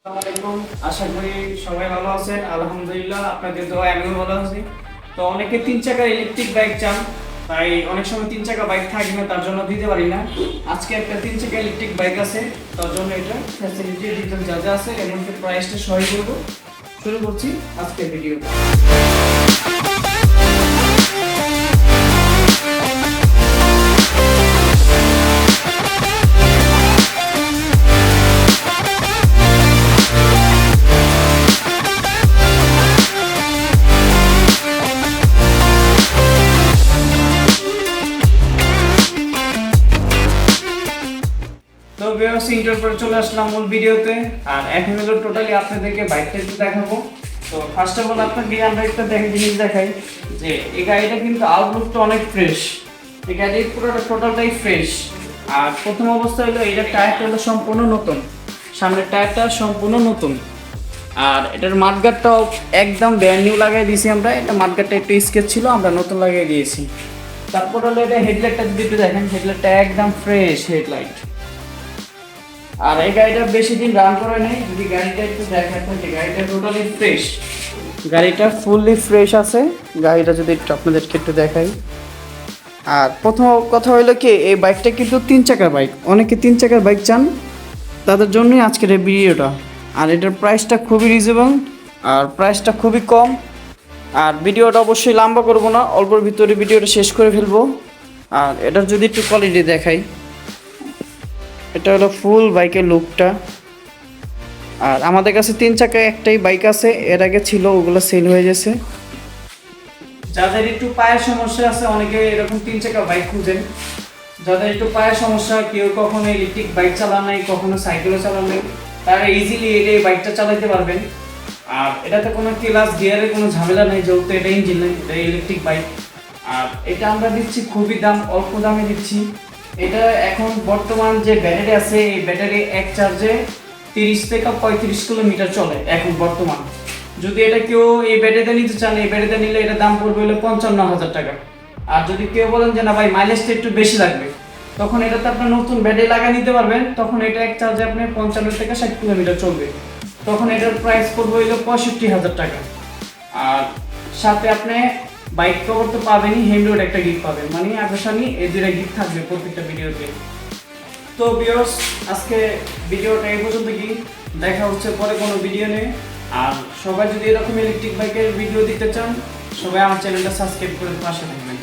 আসসালামু আলাইকুম। আশা করি সবাই ভালো আছেন। আলহামদুলিল্লাহ আপনাদের দোয়ায় আমিও ভালো আছি। তো অনেকে 3 চাকার ইলেকট্রিক বাইক চান, তাই অনেক সময় 3 চাকা বাইক থাকে না, তার জন্য দিতে পারি না। আজকে একটা 3 চাকা ইলেকট্রিক বাইক আছে, তার জন্য এটা ফ্যাসিলিটি ডিটেল যা যা আছে এবং প্রাইসটা সহায় করবো। শুরু করছি আজকের ভিডিওটা। তো ভিউয়ার্স, ইন্টার পরে চলে আসলাম মূল ভিডিওতে। আর এখন হলো টোটালি আপনাদেরকে বাইকটা একটু দেখাবো। তো ফার্স্ট অফ অল আপনাকে আমরা একটা জিনিস দেখাই যে এই গাড়িটা কিন্তু আউটলুকটা অনেক ফ্রেশ। এই গাড়ির পুরোটা টোটালটাই ফ্রেশ। আর প্রথম অবস্থা হলো এটার টায়ারটা হলো সম্পূর্ণ নতুন, সামনের টায়ারটা সম্পূর্ণ নতুন। আর এটার মাঠগাটটাও একদম ব্র্যান্ড নিউ লাগাই দিয়েছি আমরা। এটা মাঠগাটটা একটু স্কেচ ছিল, আমরা নতুন লাগিয়ে দিয়েছি। তারপর হলো এটা হেডলাইটটা যদি একটু দেখেন, হেডলাইটটা একদম ফ্রেশ হেডলাইট। আর এই গাড়িটা বেশি দিন রান করে নেই, যদি গাড়িটা একটু দেখেন গাড়িটা টোটালি ফ্রেশ, গাড়িটা ফুললি ফ্রেশ আছে। গাড়িটা যদি একটু আপনাদেরকে একটু দেখাই। আর প্রথম কথা হলো কি, এই বাইকটা কিন্তু 3 চাকার বাইক, অনেকে 3 চাকার বাইক চান, তাদের জন্যই আজকের এই ভিডিওটা। আর এটার প্রাইসটা খুবই রিজনেবল, আর প্রাইসটা খুবই কম। আর ভিডিওটা অবশ্যই লম্বা করবো না, অল্পর ভিতরে ভিডিওটা শেষ করে ফেলবো। আর এটার যদি একটু কোয়ালিটি দেখাই, এটা হলো ফুল বাইকের লুকটা। আর আমাদের কাছে 3 চাকায় একটাই বাইক আছে, এর আগে ছিল, ওগুলো সেল হয়ে গেছে। যাদের একটু পায়ের সমস্যা আছে, অনেকে এরকম 3 চাকা বাইক খুঁজেন। যাদের একটু পায়ের সমস্যা, কেউ কখনো ইলেকট্রিক বাইক চালান নাই, কখনো সাইকেলও চালান নাই, তারা ইজিলি এই বাইকটা চালাতে পারবেন। আর এটাতে কোনো ক্লাস গিয়ারের কোনো ঝামেলা নেই, যেহেতু এটা ইঞ্জিন নেই, এটা ইলেকট্রিক বাইক। আর এটা আমরা দিচ্ছি খুবই অল্প দামে দিচ্ছি। এটা এখন বর্তমান যে ব্যাটারি আছে, এই ব্যাটারি এক চার্জে 30 থেকে 35 কিলোমিটার চলে এখন বর্তমান। যদি এটা কেউ এই ব্যাটারিতে নিতে চান, এই ব্যাটারিতে নিলে এটা দাম পড়বে হলো 55,000 টাকা। আর যদি কেউ বলেন যে না ভাই মাইলেজটা একটু বেশি লাগবে, তখন এটাতে আপনার নতুন ব্যাটারি লাগিয়ে নিতে পারবেন। তখন এটা এক চার্জে আপনি 55 থেকে 60 কিলোমিটার চলবে। তখন এটার প্রাইস পড়বে হলো 65,000 টাকা। আর সাথে আপনি বাইক কভার তো পাবেনই, হেমরোড একটা গিফট পাবেন, মানে আকর্ষণী এই দুইটা গিফট থাকবে প্রত্যেকটা ভিডিওতে। তো ভিউয়ার্স, আজকে ভিডিওটা এই পর্যন্ত, কি দেখা হচ্ছে পরে কোনো ভিডিও নিয়ে। আর সবাই যদি এরকম ইলেকট্রিক বাইকের ভিডিও দিতে চান, সবাই আমার চ্যানেলটা সাবস্ক্রাইব করে পাশে থাকবেন।